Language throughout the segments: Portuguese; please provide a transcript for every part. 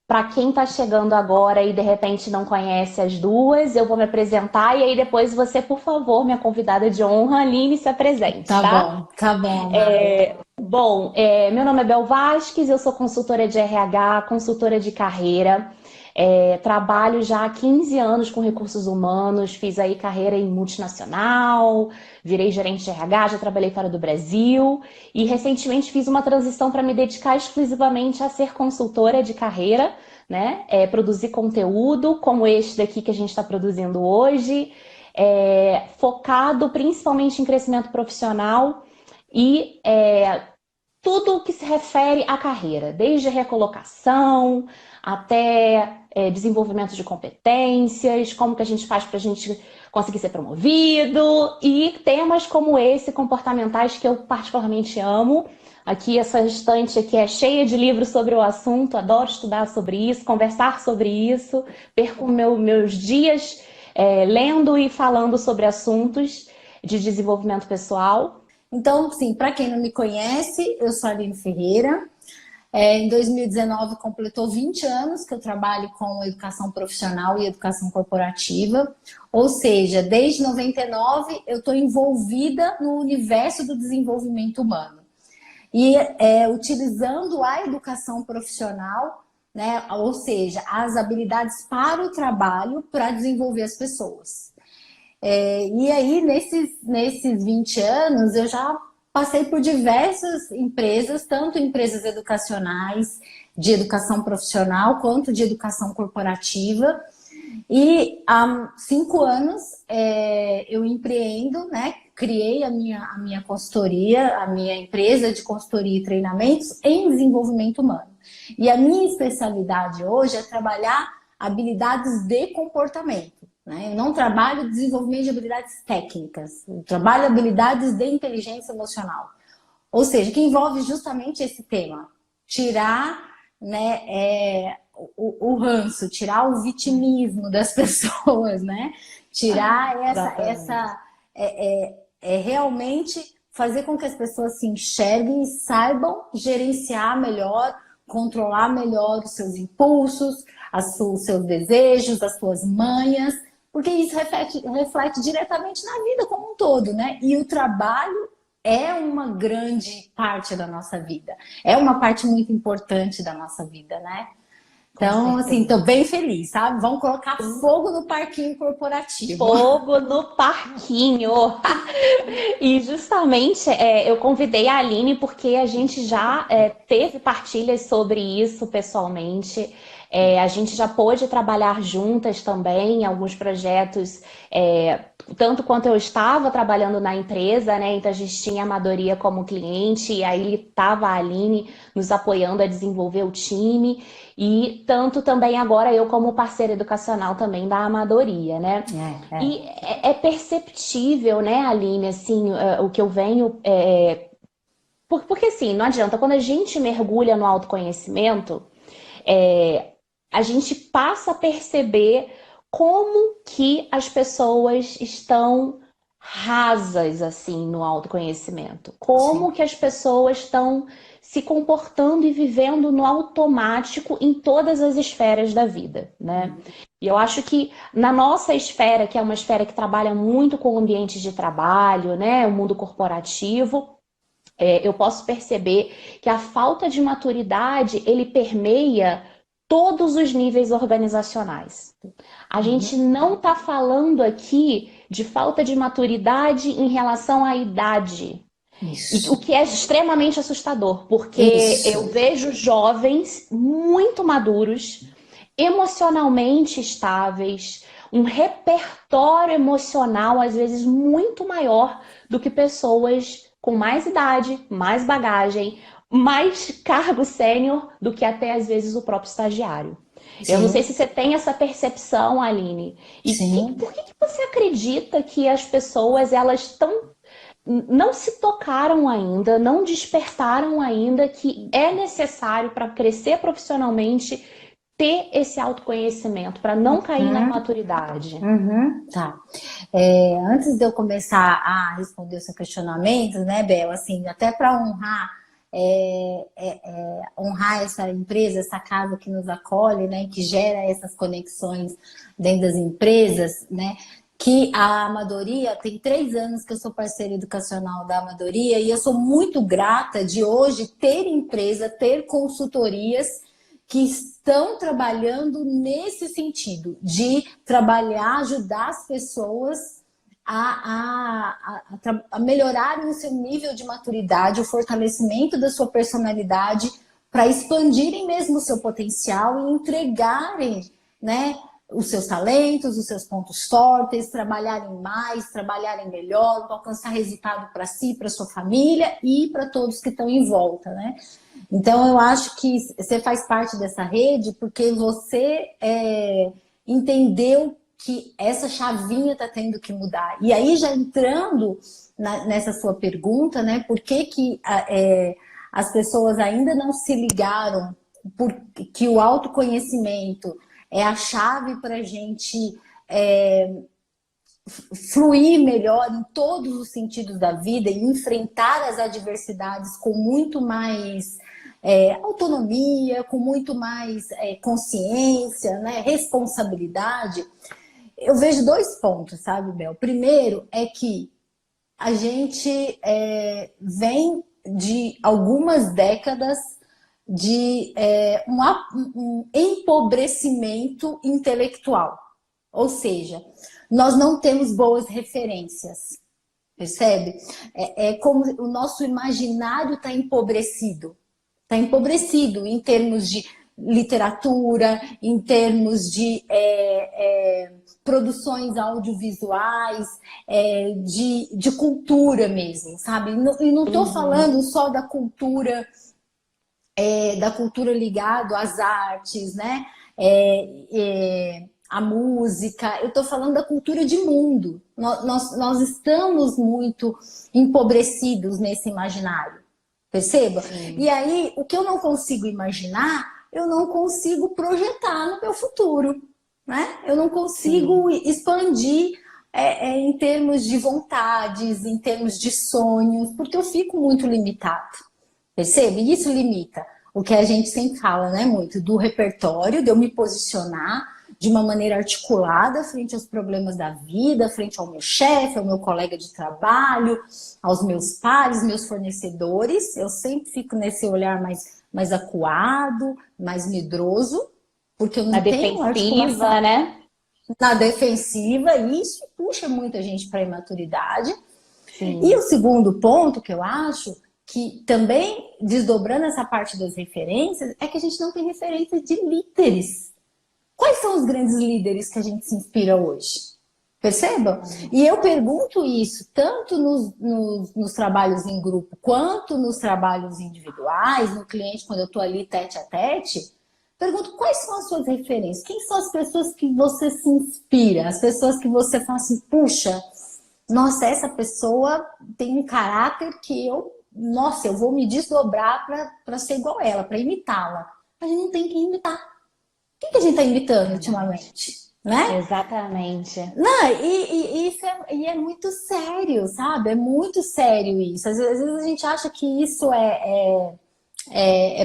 para quem está chegando agora e de repente não conhece as duas, eu vou me apresentar e aí depois você, por favor, minha convidada de honra, Aline, se apresente, tá? Tá bom, Má. Bom, meu nome é Bel Vasques, eu sou consultora de RH, consultora de carreira. Trabalho já há 15 anos com recursos humanos, fiz aí carreira em multinacional, virei gerente de RH, já trabalhei fora do Brasil e recentemente fiz uma transição para me dedicar exclusivamente a ser consultora de carreira, né? Produzir conteúdo como este daqui que a gente está produzindo hoje, focado principalmente em crescimento profissional e tudo o que se refere à carreira, desde recolocação até desenvolvimento de competências, como que a gente faz para a gente conseguir ser promovido e temas como esse, comportamentais, que eu particularmente amo. Aqui, essa estante aqui é cheia de livros sobre o assunto, adoro estudar sobre isso, conversar sobre isso, perco meus dias lendo e falando sobre assuntos de desenvolvimento pessoal. Então, sim, para quem não me conhece, eu sou a Aline Ferreira. Em 2019 completou 20 anos que eu trabalho com educação profissional e educação corporativa. Ou seja, desde 99 eu estou envolvida no universo do desenvolvimento humano. E utilizando a educação profissional, né, ou seja, as habilidades para o trabalho para desenvolver as pessoas. E aí, nesses 20 anos, eu já passei por diversas empresas, tanto empresas educacionais, de educação profissional, quanto de educação corporativa. E há 5 anos eu empreendo, né? Criei a minha consultoria, a minha empresa de consultoria e treinamentos em desenvolvimento humano. E a minha especialidade hoje é trabalhar habilidades de comportamento. Né? Eu não trabalho desenvolvimento de habilidades técnicas, eu trabalho habilidades de inteligência emocional. Ou seja, que envolve justamente esse tema. Tirar, né, o ranço, tirar o vitimismo das pessoas, né? Tirar realmente fazer com que as pessoas se enxerguem e saibam gerenciar melhor, controlar melhor os seus impulsos, os seus desejos, as suas manhas, porque isso reflete diretamente na vida como um todo, né? E o trabalho é uma grande parte da nossa vida. É uma parte muito importante da nossa vida, né? Então, assim, tô bem feliz, sabe? Vamos colocar fogo no parquinho corporativo. Fogo no parquinho. E justamente eu convidei a Aline porque a gente já teve partilhas sobre isso pessoalmente. A gente já pôde trabalhar juntas também em alguns projetos, tanto quanto eu estava trabalhando na empresa, né? Então a gente tinha a Amadoria como cliente, e aí estava a Aline nos apoiando a desenvolver o time, e tanto também agora eu como parceira educacional também da Amadoria, né? E é perceptível, né, Aline, assim, o que eu venho. Porque assim, não adianta, quando a gente mergulha no autoconhecimento, a gente passa a perceber como que as pessoas estão rasas assim no autoconhecimento, como Sim. que as pessoas estão se comportando e vivendo no automático em todas as esferas da vida, né? E eu acho que na nossa esfera, que é uma esfera que trabalha muito com o ambiente de trabalho, né, o mundo corporativo, eu posso perceber que a falta de maturidade, ele permeia todos os níveis organizacionais. A gente não está falando aqui de falta de maturidade em relação à idade. E o Isso. que é extremamente assustador, porque eu Isso. vejo jovens muito maduros, emocionalmente estáveis, um repertório emocional às vezes muito maior do que pessoas com mais idade, mais bagagem, mais cargo sênior do que até às vezes o próprio estagiário. Eu não sei Sim. se você tem essa percepção, Aline. E Sim. por que você acredita que as pessoas elas estão não se tocaram ainda, não despertaram ainda que é necessário para crescer profissionalmente ter esse autoconhecimento, para não cair na imaturidade? Tá. Antes de eu começar a responder o seu questionamento, né, Bel, assim, até para honrar honrar essa empresa, essa casa que nos acolhe, né, que gera essas conexões dentro das empresas, né, que a Amadoria, tem 3 anos que eu sou parceira educacional da Amadoria e eu sou muito grata de hoje ter empresa, ter consultorias que estão trabalhando nesse sentido, de trabalhar, ajudar as pessoas a melhorarem o seu nível de maturidade, o fortalecimento da sua personalidade, para expandirem mesmo o seu potencial e entregarem, né, os seus talentos, os seus pontos fortes, trabalharem mais, trabalharem melhor, alcançar resultado para si, para sua família e para todos que estão em volta, né? Então, eu acho que você faz parte dessa rede porque você entendeu que essa chavinha está tendo que mudar. E aí, já entrando nessa sua pergunta, né? Por que as pessoas ainda não se ligaram que o autoconhecimento é a chave para a gente fluir melhor em todos os sentidos da vida e enfrentar as adversidades com muito mais autonomia, com muito mais consciência, né, responsabilidade. Eu vejo 2 pontos, sabe, Bel? Primeiro é que a gente vem de algumas décadas de um empobrecimento intelectual. Ou seja, nós não temos boas referências, percebe? É como o nosso imaginário está empobrecido. Está empobrecido em termos de literatura, em termos de produções audiovisuais, de cultura mesmo, sabe? E não estou falando só da cultura ligado às artes, né? A música, eu estou falando da cultura de mundo. Nós estamos muito empobrecidos nesse imaginário, perceba? Sim. E aí, o que eu não consigo imaginar, eu não consigo projetar no meu futuro, né? Eu não consigo expandir em termos de vontades, em termos de sonhos, porque eu fico muito limitado. Percebe? Isso limita o que a gente sempre fala, né? Muito do repertório, de eu me posicionar de uma maneira articulada frente aos problemas da vida, frente ao meu chefe, ao meu colega de trabalho, aos meus pares, meus fornecedores. Eu sempre fico nesse olhar mais acuado, mais medroso, porque eu não tenho articulação, né? Na defensiva, e isso puxa muita gente para a imaturidade. Sim. E o segundo ponto que eu acho que também, desdobrando essa parte das referências, é que a gente não tem referência de líderes. Quais são os grandes líderes que a gente se inspira hoje? Percebam? E eu pergunto isso tanto nos trabalhos em grupo, quanto nos trabalhos individuais, no cliente, quando eu estou ali tete a tete. Pergunto, quais são as suas referências? Quem são as pessoas que você se inspira? As pessoas que você fala assim, puxa, nossa, essa pessoa tem um caráter que eu vou me desdobrar para ser igual ela, para imitá-la. A gente não tem que imitar. Quem que a gente está imitando ultimamente? Né? Exatamente. Não, isso é muito sério, sabe? É muito sério isso. Às vezes a gente acha que isso é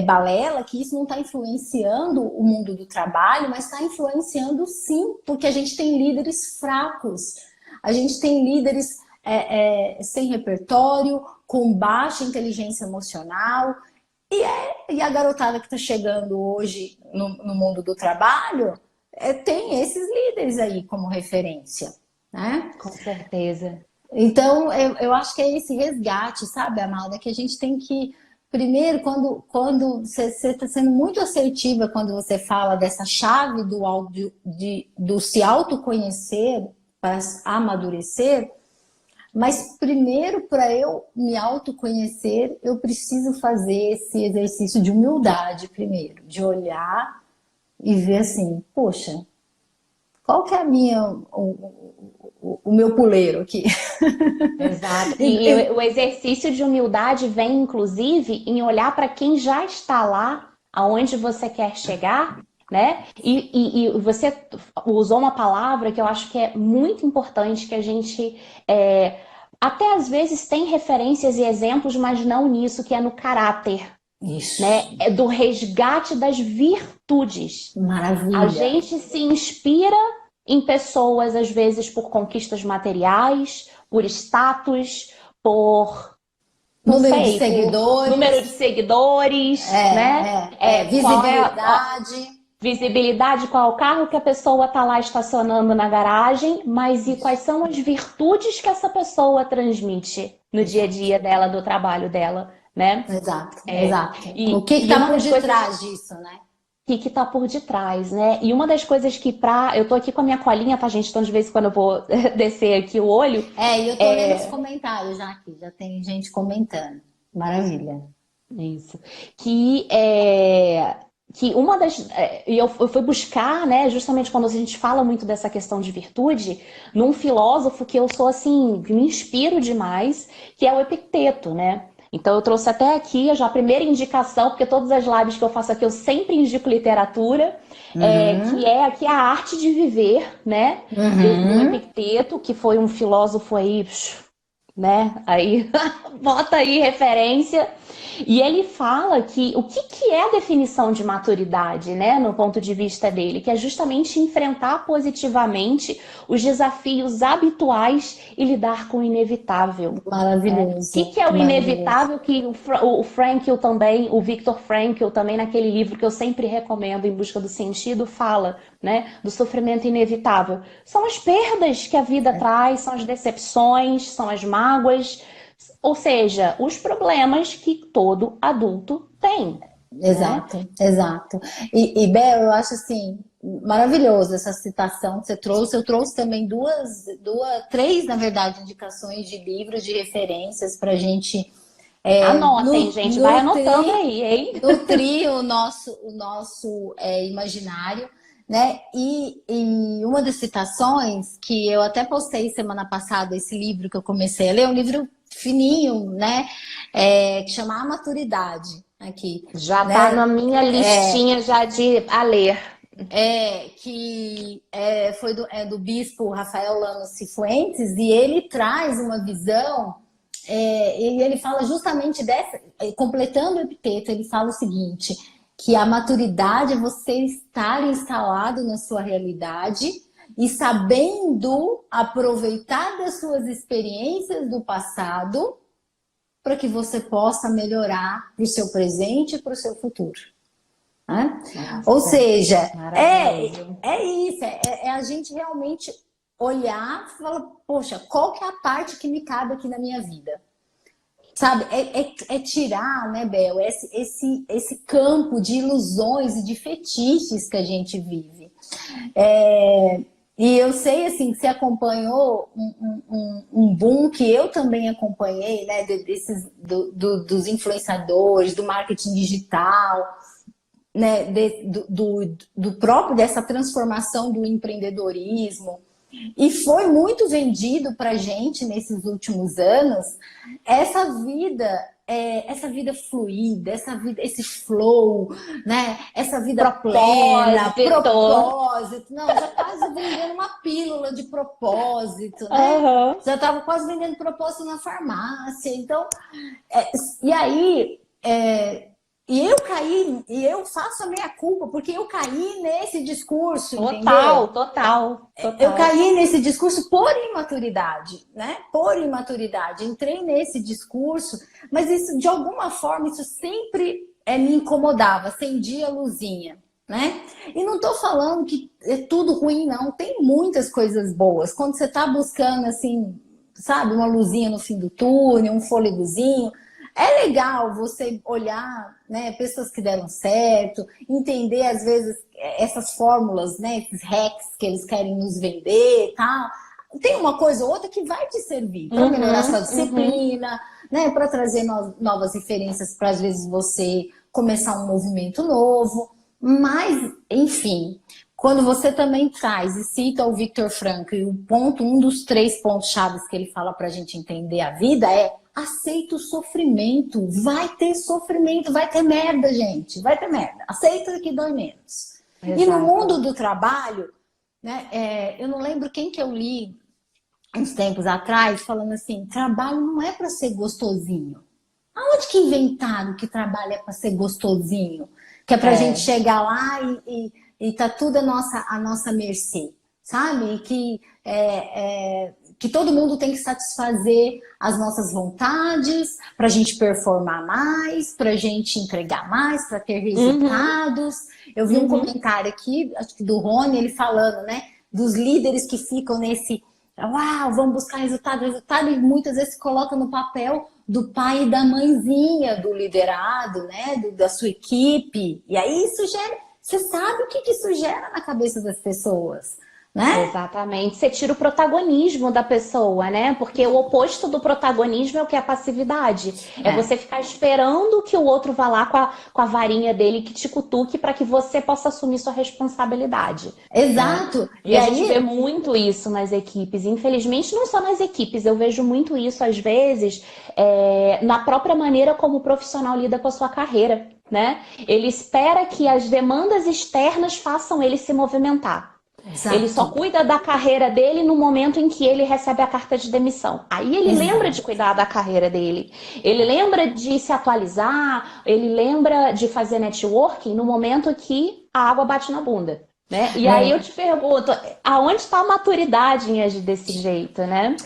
balela, que isso não está influenciando o mundo do trabalho, mas está influenciando sim, porque a gente tem líderes fracos, a gente tem líderes sem repertório, com baixa inteligência emocional, e a garotada que está chegando hoje no mundo do trabalho tem esses líderes aí como referência, né? Com certeza. Então, eu acho que é esse resgate, sabe, Amalda, que a gente tem que... Primeiro, quando você está sendo muito assertiva quando você fala dessa chave do se autoconhecer para amadurecer, mas primeiro, para eu me autoconhecer, eu preciso fazer esse exercício de humildade primeiro, de olhar e ver assim, poxa, qual que é o meu puleiro aqui? Exato. E o exercício de humildade vem, inclusive, em olhar para quem já está lá, aonde você quer chegar, né? E você usou uma palavra que eu acho que é muito importante que a gente até às vezes tem referências e exemplos, mas não nisso, que é no caráter, Isso. né? É do resgate das virtudes. Maravilha. A gente se inspira em pessoas, às vezes, por conquistas materiais, por status, por, não Número de sei, por seguidores. número de seguidores, né? Qual é Visibilidade. visibilidade, qual é o carro que a pessoa está lá estacionando na garagem, mas e quais são as virtudes que essa pessoa transmite no dia a dia dela, do trabalho dela, né? Exato, exato. O E que está uma por das coisas detrás disso, né? que está por detrás, né? E uma das coisas que eu tô aqui com a minha colinha, tá, gente? Então, de vez em quando eu vou descer aqui o olho. E eu tô lendo os comentários já aqui, já tem gente comentando. Maravilha. Isso. Que uma das. E eu fui buscar, né, justamente quando a gente fala muito dessa questão de virtude, num filósofo que eu sou assim, que me inspiro demais, que é o Epicteto, né? Então eu trouxe até aqui já a primeira indicação, porque todas as lives que eu faço aqui eu sempre indico literatura, que é a arte de viver, né? Do Epicteto, que foi um filósofo aí, né? Aí bota aí referência. E ele fala que o que é a definição de maturidade, né, no ponto de vista dele, que é justamente enfrentar positivamente os desafios habituais e lidar com o inevitável. Maravilhoso. O que é o inevitável que o Frankl também, o Viktor Frankl também naquele livro que eu sempre recomendo, Em Busca do Sentido, fala, né, do sofrimento inevitável. São as perdas que a vida traz, são as decepções, são as mágoas, ou seja, os problemas que todo adulto tem. Exato, né? Exato. E Bel, eu acho assim, maravilhoso essa citação que você trouxe. Eu trouxe também três, na verdade, indicações de livros, de referências para a gente Anotem, gente, vai anotando aí, hein? Nutrir o nosso imaginário, né? E uma das citações que eu até postei semana passada, esse livro que eu comecei a ler, um livro fininho, né? Que chama A Maturidade. Aqui, já né? tá na minha listinha já de a ler. Foi do bispo Rafael Lano Cifuentes, e ele traz uma visão, e ele fala justamente dessa, completando o Epicteto, ele fala o seguinte, que a maturidade é você estar instalado na sua realidade e sabendo aproveitar das suas experiências do passado para que você possa melhorar para o seu presente e para o seu futuro. Né? Ou seja, isso, a gente realmente olhar e falar, poxa, qual que é a parte que me cabe aqui na minha vida? Sabe, tirar, né, Bel, esse campo de ilusões e de fetiches que a gente vive. E eu sei, assim, que você acompanhou um boom que eu também acompanhei, né, dos influenciadores, do marketing digital, né, do próprio, dessa transformação do empreendedorismo. E foi muito vendido para a gente nesses últimos anos essa vida fluida, esse flow, né? Essa vida plena, propósito. Não, já quase vendendo uma pílula de propósito, né? Já estava quase vendendo propósito na farmácia. Então, e aí... E eu caí, e eu faço a minha culpa, porque eu caí nesse discurso, entendeu? Total. Eu caí nesse discurso por imaturidade, né? Por imaturidade. Entrei nesse discurso, mas isso, de alguma forma, isso sempre me incomodava, acendia a luzinha, né? E não tô falando que é tudo ruim, não. Tem muitas coisas boas. Quando você tá buscando, assim, sabe, uma luzinha no fim do túnel, um fôlegozinho... É legal você olhar, né, pessoas que deram certo, entender, às vezes, essas fórmulas, né, esses hacks que eles querem nos vender e tal. Tem uma coisa ou outra que vai te servir para melhorar sua disciplina, né, para trazer novas referências para, às vezes, você começar um movimento novo. Mas, enfim, quando você também traz e cita o Viktor Frankl, e um dos 3 pontos chaves que ele fala para a gente entender a vida aceita o sofrimento. Vai ter sofrimento, vai ter merda, gente. Vai ter merda. Aceita que dói menos. Exato. E no mundo do trabalho, né, eu não lembro quem que eu li uns tempos atrás, falando assim, trabalho não é para ser gostosinho. Aonde que inventaram que trabalho é para ser gostosinho? Que é para a gente chegar lá e tá tudo à nossa mercê, sabe? Que todo mundo tem que satisfazer as nossas vontades para a gente performar mais, para a gente entregar mais, para ter resultados. Eu vi um comentário aqui, acho que do Rony, ele falando, né? Dos líderes que ficam nesse, uau, vamos buscar resultado, e muitas vezes se coloca no papel do pai e da mãezinha do liderado, né? Da sua equipe. E aí isso gera, você sabe o que isso gera na cabeça das pessoas, né? Exatamente. Você tira o protagonismo da pessoa, né? Porque o oposto do protagonismo é o que é a passividade. É você ficar esperando que o outro vá lá com a varinha dele que te cutuque para que você possa assumir sua responsabilidade. Exato. Né? E a gente vê muito isso nas equipes. Infelizmente, não só nas equipes. Eu vejo muito isso, às vezes, na própria maneira como o profissional lida com a sua carreira, né? Ele espera que as demandas externas façam ele se movimentar. Exato. Ele só cuida da carreira dele no momento em que ele recebe a carta de demissão. Aí ele lembra de cuidar da carreira dele. Ele lembra de se atualizar, ele lembra de fazer networking no momento que a água bate na bunda. Né? E aí eu te pergunto, aonde está a maturidade em agir desse jeito, né?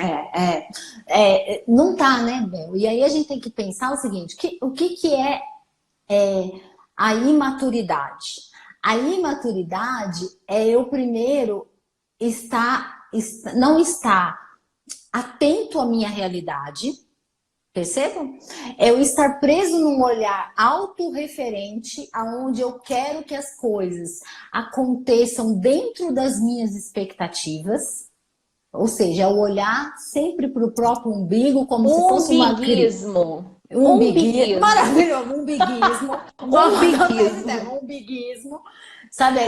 Não tá, né, Bel? E aí a gente tem que pensar o seguinte, o que é a imaturidade? A imaturidade é eu primeiro não estar atento à minha realidade, percebam? É eu estar preso num olhar autorreferente, aonde eu quero que as coisas aconteçam dentro das minhas expectativas, ou seja, é o olhar sempre para o próprio umbigo, como se fosse uma Umbiguismo. Umbiguismo. Maravilhoso, umbiguismo. Umbiguismo. Umbiguismo. Sabe,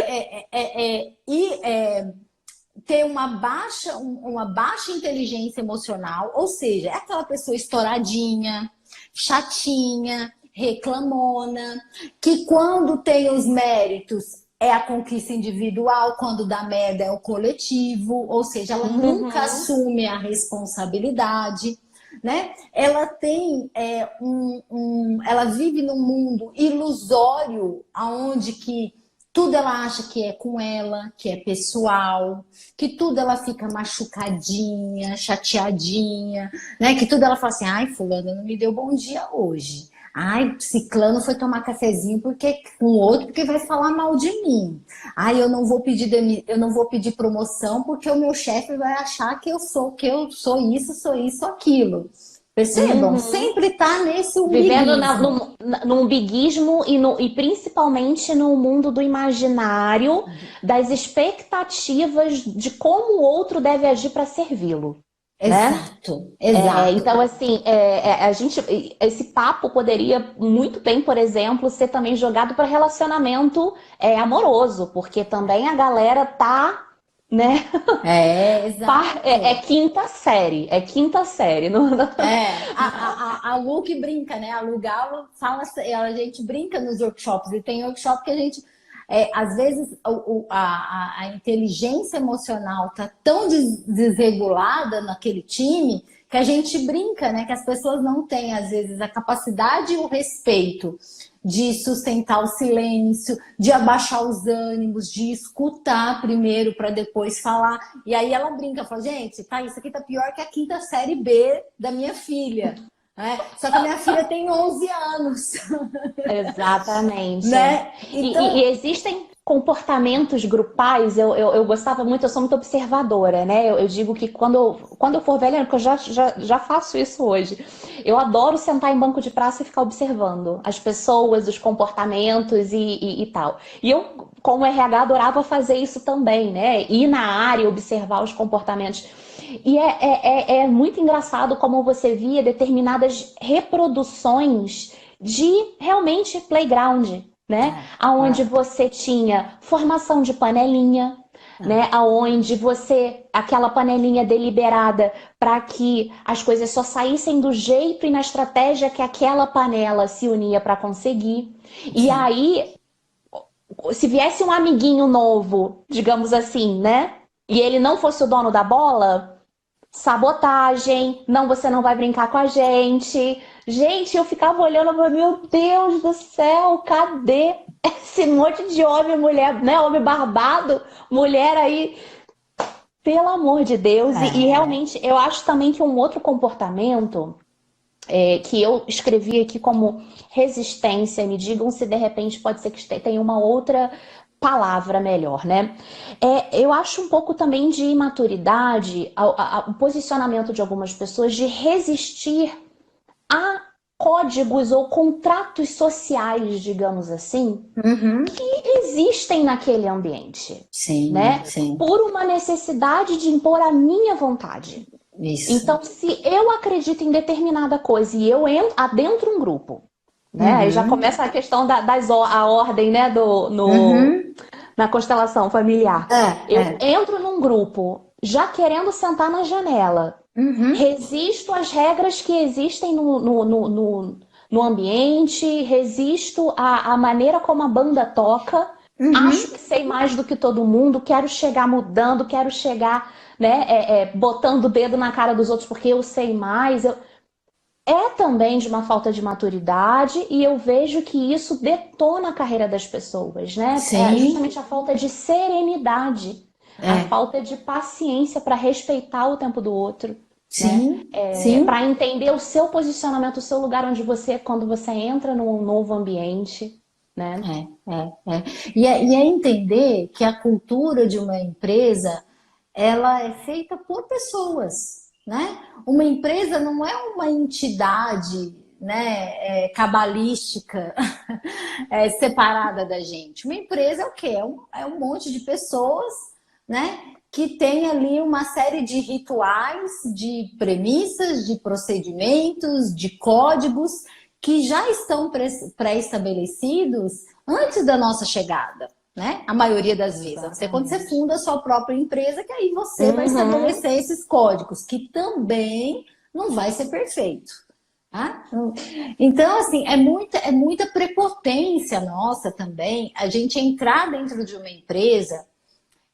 ter uma baixa inteligência emocional, ou seja, é aquela pessoa estouradinha, chatinha, reclamona, que quando tem os méritos é a conquista individual, quando dá merda é o coletivo, ou seja, ela nunca assume a responsabilidade. Né? Ela tem ela vive num mundo ilusório, aonde que tudo ela acha que é com ela, que é pessoal, que tudo ela fica machucadinha, chateadinha, né? Que tudo ela fala assim, ai, fulano não me deu bom dia hoje. Ai, ciclano foi tomar cafezinho com o outro porque vai falar mal de mim. Ai, eu não vou pedir promoção porque o meu chefe vai achar que eu sou isso, aquilo. Percebam? Sempre tá nesse umbiguismo. Vivendo no umbiguismo e principalmente no mundo do imaginário, das expectativas de como o outro deve agir para servi-lo. Exato, né? exato. Então, assim, esse papo poderia muito bem, por exemplo, ser também jogado para relacionamento amoroso, porque também a galera tá, né? Exato. É quinta série, A Lu que brinca, né? A Lu Galo fala, a gente brinca nos workshops, e tem workshop que a gente às vezes a inteligência emocional tá tão desregulada naquele time que a gente brinca, né? Que as pessoas não têm, às vezes, a capacidade e o respeito de sustentar o silêncio, de abaixar os ânimos, de escutar primeiro para depois falar. E aí ela brinca, fala, gente, tá, isso aqui tá pior que a quinta série B da minha filha. Só que a minha filha tem 11 anos. Exatamente. Né? Então... E existem comportamentos grupais, eu gostava muito, eu sou muito observadora, né? Eu digo que quando eu for velha, porque eu já faço isso hoje, eu adoro sentar em banco de praça e ficar observando as pessoas, os comportamentos e tal. E eu, como RH, adorava fazer isso também, né? Ir na área, observar os comportamentos. E é muito engraçado como você via determinadas reproduções de realmente playground, né? Aonde você tinha formação de panelinha, né? Aonde aquela panelinha deliberada para que as coisas só saíssem do jeito e na estratégia que aquela panela se unia para conseguir. E aí, se viesse um amiguinho novo, digamos assim, né? E ele não fosse o dono da bola, sabotagem, não, você não vai brincar com a gente. Gente, eu ficava olhando e falava, meu Deus do céu, cadê esse monte de homem, mulher, né? Homem barbado, mulher aí, pelo amor de Deus. E realmente, eu acho também que um outro comportamento que eu escrevi aqui como resistência, me digam se de repente pode ser que tenha uma outra palavra melhor, né? Eu acho um pouco também de imaturidade o posicionamento de algumas pessoas de resistir a códigos ou contratos sociais, digamos assim, que existem naquele ambiente, Sim, né? sim. Por uma necessidade de impor a minha vontade. Isso. Então, se eu acredito em determinada coisa e eu adentro um grupo, né? Aí já começa a questão a ordem, né? Na constelação familiar. Eu entro num grupo já querendo sentar na janela. Resisto às regras que existem no ambiente, resisto à maneira como a banda toca. Acho que sei mais do que todo mundo, quero chegar mudando, quero chegar, né, botando o dedo na cara dos outros porque eu sei mais. É também de uma falta de maturidade e eu vejo que isso detona a carreira das pessoas, né? É justamente a falta de serenidade, a falta de paciência para respeitar o tempo do outro. Sim, Né? Para entender o seu posicionamento, o seu lugar onde quando você entra num novo ambiente, né? E é entender que a cultura de uma empresa, ela é feita por pessoas, né? Uma empresa não é uma entidade, né, cabalística, separada da gente. Uma empresa é o quê? É um monte de pessoas, né, que tem ali uma série de rituais, de premissas, de procedimentos, de códigos que já estão pré-estabelecidos antes da nossa chegada, né? A maioria das vezes. A não ser quando você funda a sua própria empresa, que aí você vai estabelecer esses códigos, que também não vai ser perfeito. Tá? Então, assim, é muita prepotência nossa também a gente entrar dentro de uma empresa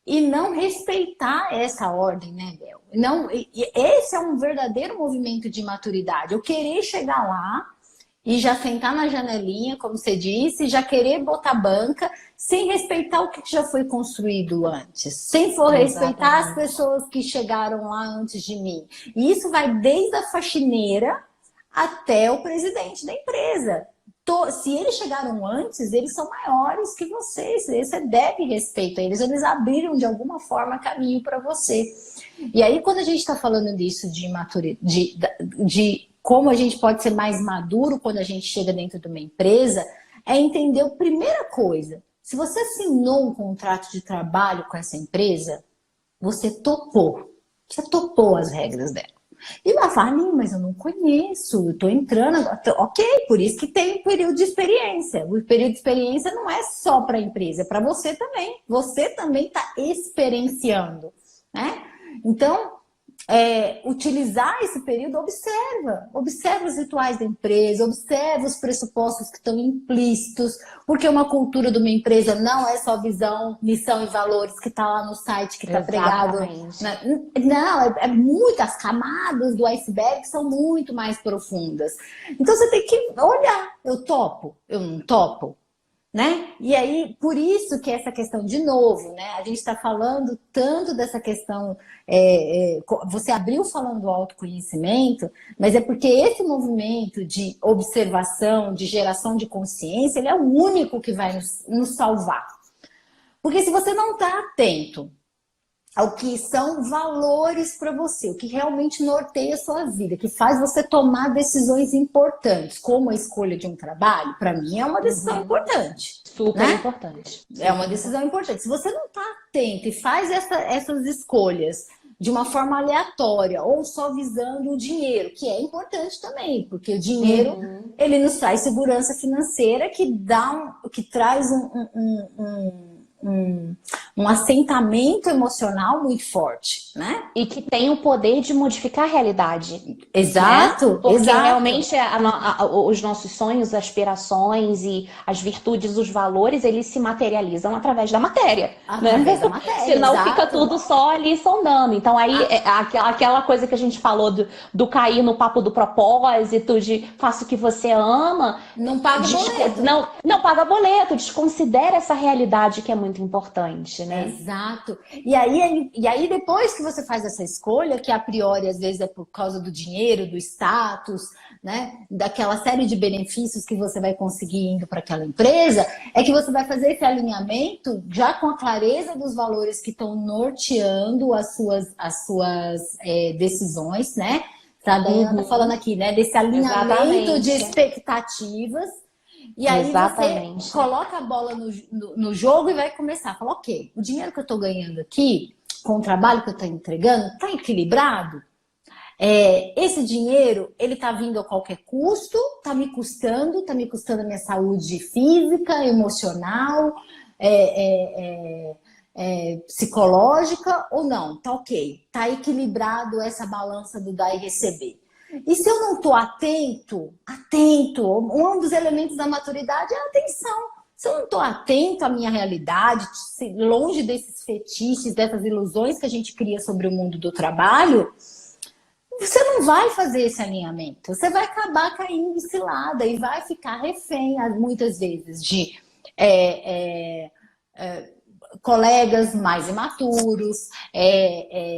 e não respeitar essa ordem, né, Bel? Não, esse é um verdadeiro movimento de maturidade. Eu querer chegar lá e já sentar na janelinha, como você disse, já querer botar banca, sem respeitar o que já foi construído antes, sem for respeitar as pessoas que chegaram lá antes de mim. E isso vai desde a faxineira até o presidente da empresa. Se eles chegaram antes, eles são maiores que vocês. Você deve respeito a eles. Eles abriram de alguma forma caminho para você. E aí, quando a gente está falando disso de maturidade, de como a gente pode ser mais maduro quando a gente chega dentro de uma empresa, é entender a primeira coisa. Se você assinou um contrato de trabalho com essa empresa, você topou. Você topou as regras dela. E vai falar, mas eu não conheço, eu estou entrando agora. Ok, por isso que tem um período de experiência. O período de experiência não é só para a empresa, é para você também. Você também está experienciando, né? Então, utilizar esse período, observa os rituais da empresa, observa os pressupostos que estão implícitos, porque uma cultura de uma empresa não é só visão, missão e valores que está lá no site, que está pregado. Não, muitas camadas do iceberg são muito mais profundas. Então você tem que olhar, eu topo, eu não topo. Né? E aí, por isso que essa questão, de novo, né? A gente está falando tanto dessa questão, você abriu falando do autoconhecimento, mas é porque esse movimento de observação, de geração de consciência, ele é o único que vai nos salvar. Porque se você não está atento ao que são valores para você, o que realmente norteia a sua vida, que faz você tomar decisões importantes, como a escolha de um trabalho, para mim é uma decisão importante. Super importante. É uma decisão importante. Se você não está atento e faz essas escolhas de uma forma aleatória ou só visando o dinheiro, que é importante também, porque o dinheiro ele nos traz segurança financeira, que traz um assentamento emocional muito forte, né? E que tem o poder de modificar a realidade. Exato, né? Porque exato. realmente os nossos sonhos, aspirações e as virtudes, os valores, eles se materializam através da matéria. Através Né? da matéria, Senão fica exato. tudo só ali sondando. Então aí aquela coisa que a gente falou do cair no papo do propósito, de faça o que você ama, Não paga boleto. não paga boleto, desconsidera essa realidade que é muito importante, né? Exato. E aí, depois que você faz essa escolha, que a priori às vezes é por causa do dinheiro, do status, né? Daquela série de benefícios que você vai conseguir indo para aquela empresa, é que você vai fazer esse alinhamento já com a clareza dos valores que estão norteando as suas decisões, né? Tá, a Dayana tá falando aqui, né? Desse alinhamento de expectativas. E aí você coloca a bola no jogo e vai começar a falar, ok, o dinheiro que eu estou ganhando aqui, com o trabalho que eu estou entregando, está equilibrado? Esse dinheiro, ele está vindo a qualquer custo? Está me custando a minha saúde física, emocional, psicológica ou não? Tá ok, tá equilibrado essa balança do dar e receber. E se eu não estou atento, um dos elementos da maturidade é a atenção. Se eu não estou atento à minha realidade, longe desses fetiches, dessas ilusões que a gente cria sobre o mundo do trabalho, você não vai fazer esse alinhamento. Você vai acabar caindo em cilada e vai ficar refém, muitas vezes, de colegas mais imaturos,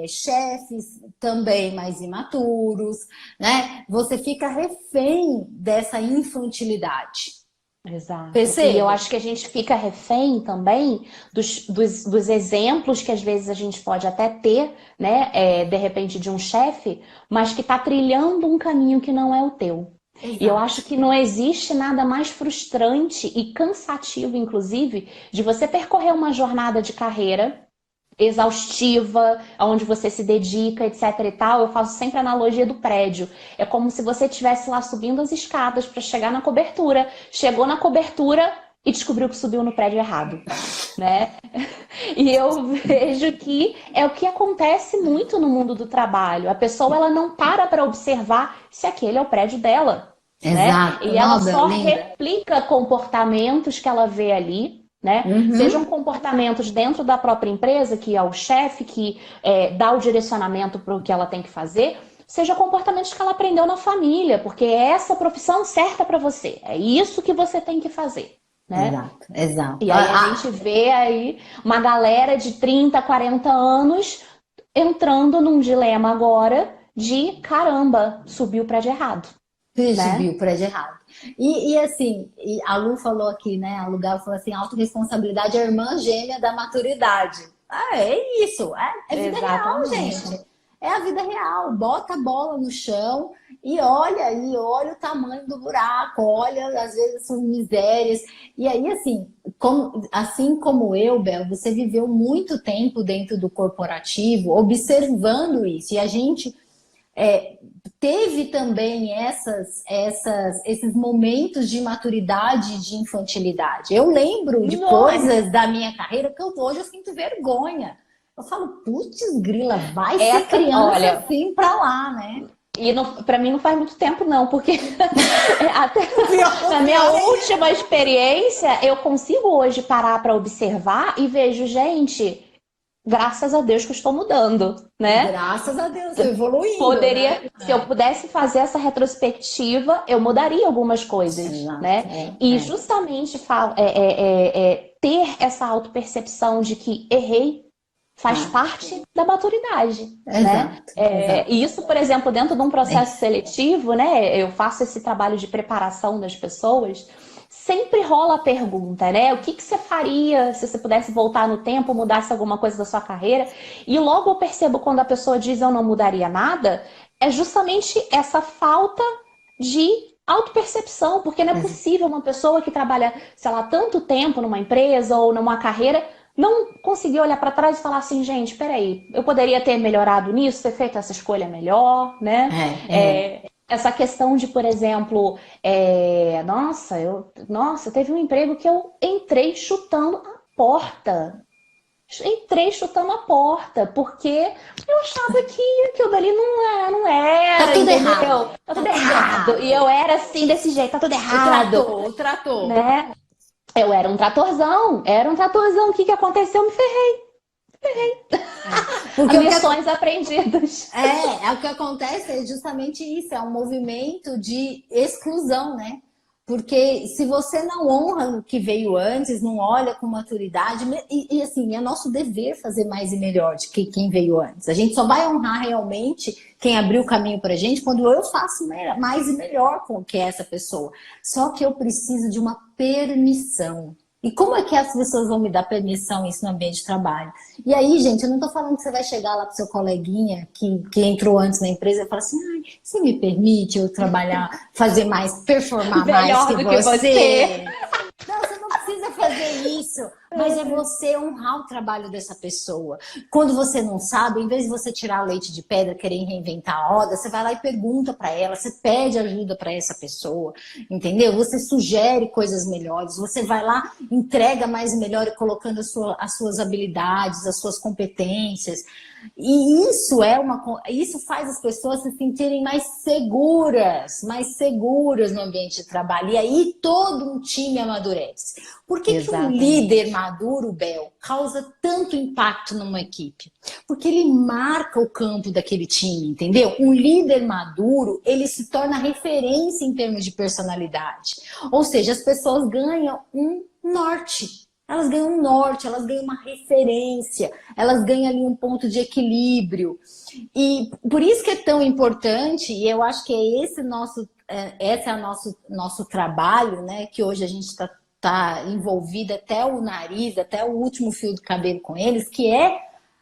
chefes também mais imaturos, né? Você fica refém dessa infantilidade. Exato. Percebe? E eu acho que a gente fica refém também dos exemplos que às vezes a gente pode até ter, né? De repente de um chefe, mas que está trilhando um caminho que não é o teu. Exato. E eu acho que não existe nada mais frustrante e cansativo, inclusive, de você percorrer uma jornada de carreira exaustiva, onde você se dedica, etc e tal. Eu faço sempre a analogia do prédio. É como se você estivesse lá subindo as escadas para chegar na cobertura. Chegou na cobertura e descobriu que subiu no prédio errado, né? E eu vejo que é o que acontece muito no mundo do trabalho. A pessoa ela não para observar se aquele é o prédio dela. Exato. Né? E ela só replica comportamentos que ela vê ali, né? Sejam comportamentos dentro da própria empresa, que é o chefe que dá o direcionamento para o que ela tem que fazer, seja comportamentos que ela aprendeu na família, porque é essa profissão certa para você, é isso que você tem que fazer. Né? Exato. E aí a gente vê aí uma galera de 30, 40 anos entrando num dilema agora de caramba, subiu o prédio errado. Subiu o prédio errado. E assim, a Lu falou aqui, né? A Lu Galo falou assim: autorresponsabilidade é a irmã gêmea da maturidade. É isso. É vida real, gente. É a vida real. Bota a bola no chão e olha o tamanho do buraco, olha, às vezes, essas misérias. E aí, assim como eu, Bel, você viveu muito tempo dentro do corporativo, observando isso. E a gente teve também esses momentos de maturidade e de infantilidade. Eu lembro de coisas da minha carreira que hoje eu sinto vergonha. Eu falo, putz, grila, vai ser criança assim pra lá, né? E para mim não faz muito tempo não, porque até na minha última experiência eu consigo hoje parar para observar e vejo, gente, graças a Deus que eu estou mudando, né? Graças a Deus, eu evoluindo. Poderia, né? Se eu pudesse fazer essa retrospectiva, eu mudaria algumas coisas, né? E justamente ter essa autopercepção de que errei faz parte da maturidade, né? E isso, por exemplo, dentro de um processo seletivo, né? Eu faço esse trabalho de preparação das pessoas. Sempre rola a pergunta, né? O que você faria se você pudesse voltar no tempo, mudasse alguma coisa da sua carreira? E logo eu percebo quando a pessoa diz eu não mudaria nada, é justamente essa falta de autopercepção, porque não é possível uma pessoa que trabalha, sei lá, tanto tempo numa empresa ou numa carreira não conseguir olhar para trás e falar assim, gente, peraí, eu poderia ter melhorado nisso, ter feito essa escolha melhor, né? Essa questão de, por exemplo, nossa, teve um emprego que eu entrei chutando a porta. Entrei chutando a porta, porque eu achava que aquilo dali não era, Tá tudo entendeu? errado. Tá tudo errado. E eu era assim, desse jeito, tá tudo errado. O trator. Né? Eu era um tratorzão. O que que aconteceu? Eu me ferrei. Porque Lições aprendidas. o que acontece é justamente isso, é um movimento de exclusão, né? Porque se você não honra o que veio antes, não olha com maturidade, e assim, é nosso dever fazer mais e melhor do que quem veio antes. A gente só vai honrar realmente quem abriu o caminho pra gente quando eu faço mais e melhor com que essa pessoa. Só que eu preciso de uma permissão. E como é que as pessoas vão me dar permissão isso no ambiente de trabalho? E aí, gente, eu não tô falando que você vai chegar lá pro seu coleguinha que entrou antes na empresa e falar assim, ai, você me permite eu trabalhar, fazer mais, performar mais Melhor do que você. Não, você não precisa fazer isso, mas é você honrar o trabalho dessa pessoa. Quando você não sabe, em vez de você tirar leite de pedra, querer reinventar a roda, você vai lá e pergunta para ela, você pede ajuda para essa pessoa, entendeu? Você sugere coisas melhores, você vai lá, entrega mais e melhor, colocando as suas habilidades, as suas competências. E isso faz as pessoas se sentirem mais seguras no ambiente de trabalho. E aí todo um time amadurece. Por que um líder maduro, Bel, causa tanto impacto numa equipe? Porque ele marca o campo daquele time, entendeu? Um líder maduro, ele se torna referência em termos de personalidade. Ou seja, as pessoas ganham um norte. Elas ganham um norte, elas ganham uma referência, elas ganham ali um ponto de equilíbrio. E por isso que é tão importante, e eu acho que é esse é nosso trabalho, né? Que hoje a gente tá envolvido até o nariz, até o último fio do cabelo com eles, que é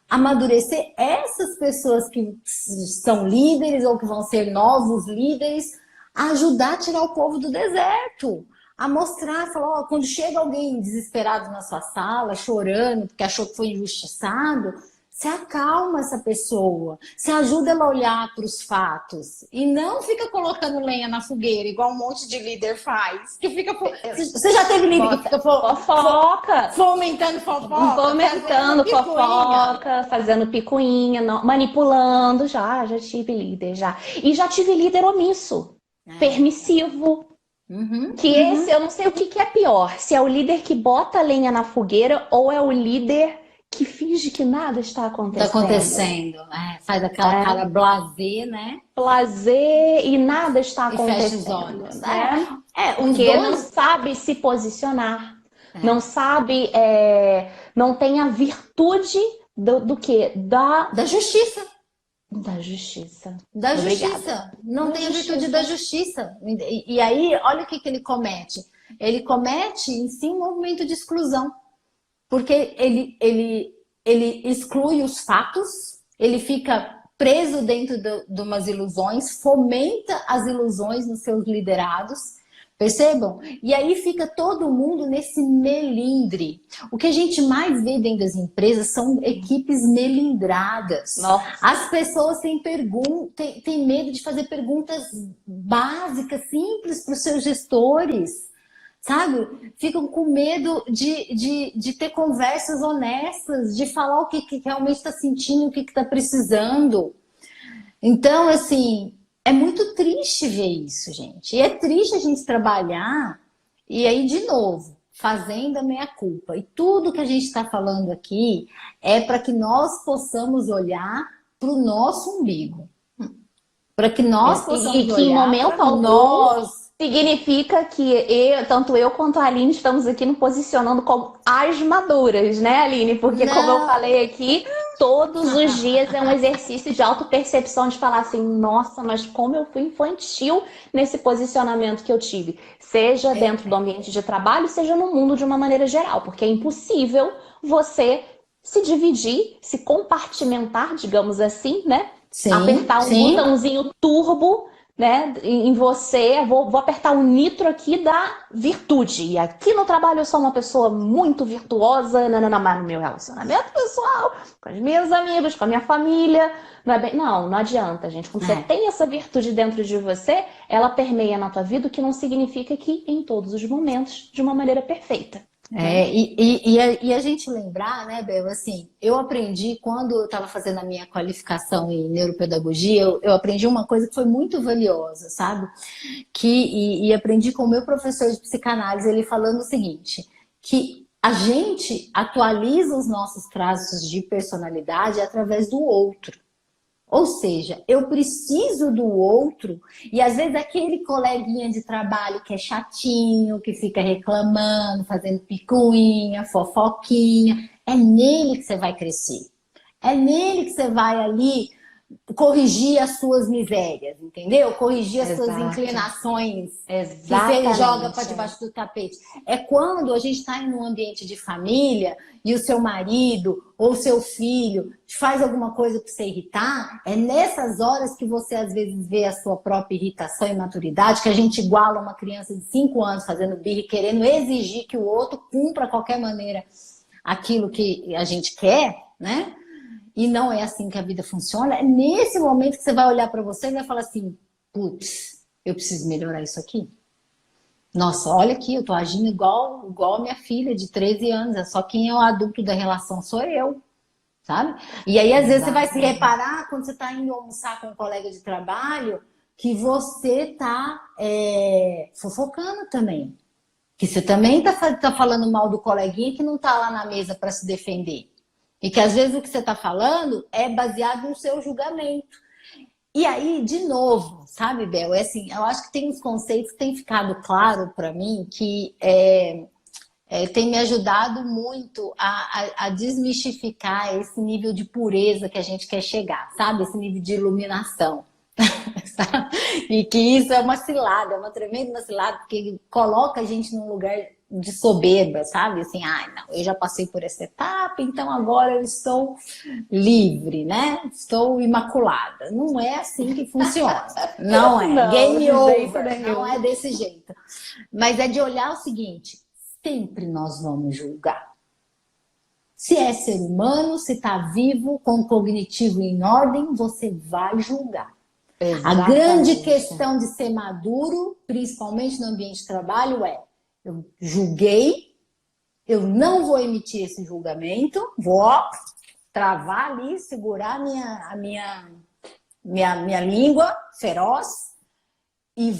amadurecer essas pessoas que são líderes ou que vão ser novos líderes, a ajudar a tirar o povo do deserto. A mostrar, falar, quando chega alguém desesperado na sua sala, chorando, porque achou que foi injustiçado, você acalma essa pessoa, você ajuda ela a olhar para os fatos e não fica colocando lenha na fogueira, igual um monte de líder faz. Que fica Você já teve líder que fica fofoca, fomentando fofoca, fazendo picuinha, manipulando, já tive líder, já. E já tive líder omisso, permissivo. Esse, eu não sei o que é pior, se é o líder que bota a lenha na fogueira ou é o líder que finge que nada está acontecendo. Está acontecendo, faz aquela cara blasé, né? Blasé e nada está acontecendo. E fecha os olhos. Né? Porque não sabe se posicionar, não sabe, não tem a virtude do quê? Da justiça. Da justiça. Não tem a virtude da justiça. E aí, olha o que ele comete. Ele comete, em si, um movimento de exclusão. Porque ele exclui os fatos, ele fica preso dentro de umas ilusões, fomenta as ilusões nos seus liderados. Percebam? E aí fica todo mundo nesse melindre. O que a gente mais vê dentro das empresas são equipes melindradas. Nossa. As pessoas têm medo de fazer perguntas básicas, simples para os seus gestores. Sabe? Ficam com medo de ter conversas honestas, de falar o que realmente está sentindo, o que está precisando. Então, assim... É muito triste ver isso, gente. E é triste a gente trabalhar e aí, de novo, fazendo a meia-culpa. E tudo que a gente está falando aqui é para que nós possamos olhar para o nosso umbigo. Para que nós possamos olhar. E que em momento algum significa que tanto eu quanto a Aline estamos aqui nos posicionando como as maduras, né, Aline? Porque como eu falei aqui... Todos os dias é um exercício de autopercepção, de falar assim, nossa, mas como eu fui infantil nesse posicionamento que eu tive. Seja dentro do ambiente de trabalho, seja no mundo de uma maneira geral. Porque é impossível você se dividir, se compartimentar, digamos assim, né? Sim, apertar um botãozinho turbo, né, em você, vou apertar o nitro aqui da virtude. E aqui no trabalho eu sou uma pessoa muito virtuosa, mas no meu relacionamento pessoal, com os meus amigos, com a minha família, não adianta, gente. Quando você tem essa virtude dentro de você, ela permeia na tua vida, o que não significa que em todos os momentos, de uma maneira perfeita. né? E a gente lembrar, né, Bel, assim, eu aprendi quando eu estava fazendo a minha qualificação em neuropedagogia, eu aprendi uma coisa que foi muito valiosa, sabe? E aprendi com o meu professor de psicanálise, ele falando o seguinte, que a gente atualiza os nossos traços de personalidade através do outro. Ou seja, eu preciso do outro, e às vezes aquele coleguinha de trabalho que é chatinho, que fica reclamando, fazendo picuinha, fofoquinha, é nele que você vai crescer. É nele que você vai ali corrigir as suas misérias, entendeu? Corrigir as suas Exato. inclinações que você joga para Exatamente. debaixo do tapete. É quando a gente está em um ambiente de família e o seu marido ou seu filho faz alguma coisa para você irritar, é nessas horas que você às vezes vê a sua própria irritação e maturidade, que a gente iguala uma criança de 5 anos fazendo birra e querendo exigir que o outro cumpra de qualquer maneira aquilo que a gente quer, né? E não é assim que a vida funciona. É nesse momento que você vai olhar para você e vai falar assim, putz, eu preciso melhorar isso aqui. Nossa, olha aqui, eu tô agindo igual a minha filha de 13 anos. É só quem é o adulto da relação sou eu, sabe? E aí, às vezes, você vai se reparar quando você está indo almoçar com um colega de trabalho que você tá fofocando também. Que você também tá falando mal do coleguinha que não tá lá na mesa para se defender. E que às vezes o que você está falando é baseado no seu julgamento. E aí, de novo, sabe, Bel? É assim, eu acho que tem uns conceitos que têm ficado claro para mim que tem me ajudado muito a desmistificar esse nível de pureza que a gente quer chegar, sabe? Esse nível de iluminação. E que isso é uma cilada, é uma tremenda cilada, porque coloca a gente num lugar de soberba, sabe? Assim, não, eu já passei por essa etapa, então agora eu estou livre, né? Estou imaculada. Não é assim que funciona. Não é. Não, Game de jeito over. nenhum. Não é desse jeito. Mas é de olhar o seguinte, sempre nós vamos julgar. Se é ser humano, se está vivo, com o cognitivo em ordem, você vai julgar. Exatamente. A grande questão de ser maduro, principalmente no ambiente de trabalho, eu julguei, eu não vou emitir esse julgamento, vou travar ali, segurar a minha língua feroz e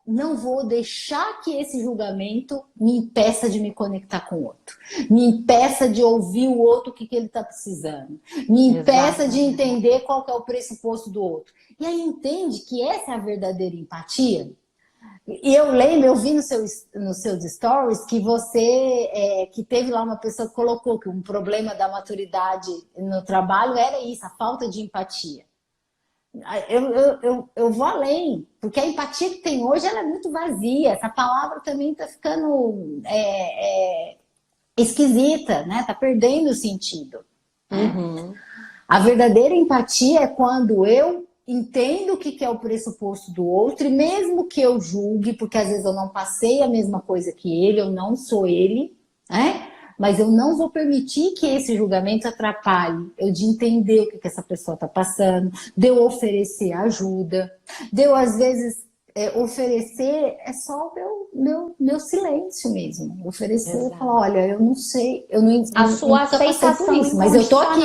não vou deixar que esse julgamento me impeça de me conectar com o outro, me impeça de ouvir o outro o que ele está precisando, me impeça de entender qual que é o pressuposto do outro. E aí entende que essa é a verdadeira empatia. E eu vi nos seus stories que você, que teve lá uma pessoa que colocou que um problema da maturidade no trabalho era isso, a falta de empatia. Eu vou além, porque a empatia que tem hoje ela é muito vazia. Essa palavra também está ficando esquisita, né? Tá perdendo o sentido. Uhum. A verdadeira empatia é quando eu entendo o que é o pressuposto do outro, e mesmo que eu julgue, porque às vezes eu não passei a mesma coisa que ele, eu não sou ele, né? Mas eu não vou permitir que esse julgamento atrapalhe eu de entender o que essa pessoa está passando, de eu oferecer ajuda, de eu, às vezes, oferecer só o meu silêncio mesmo. Oferecer e falar, olha, eu não sei, eu A sua nunca passei por aceitação isso, mas eu tô aqui.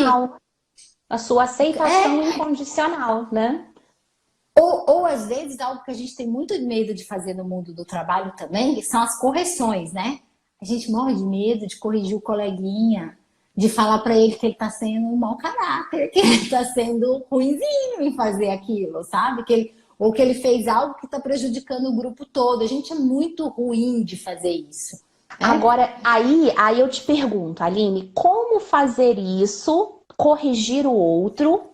A sua aceitação incondicional, né? Ou às vezes, algo que a gente tem muito medo de fazer no mundo do trabalho também, são as correções, né? A gente morre de medo de corrigir o coleguinha, de falar para ele que ele está sendo um mau caráter, que ele está sendo ruinzinho em fazer aquilo, sabe? Ou que ele fez algo que está prejudicando o grupo todo. A gente é muito ruim de fazer isso. Agora, aí eu te pergunto, Aline, como fazer isso, corrigir o outro,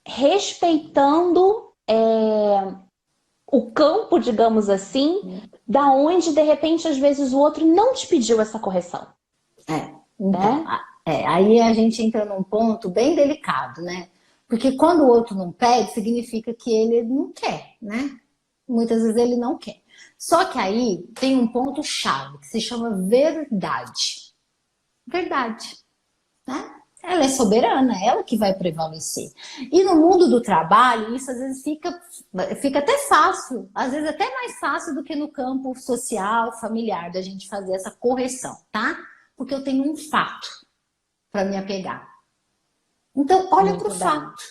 respeitando o campo, digamos assim, da onde, de repente, às vezes o outro não te pediu essa correção. Então, aí a gente entra num ponto bem delicado, né? Porque quando o outro não pede, significa que ele não quer, né? Muitas vezes ele não quer. Só que aí tem um ponto chave que se chama verdade. Verdade, né? Ela é soberana, ela que vai prevalecer. E no mundo do trabalho, isso às vezes fica até fácil, às vezes até mais fácil do que no campo social, familiar, da gente fazer essa correção, tá? porque eu tenho um fato para me apegar. Então, olha para o fato.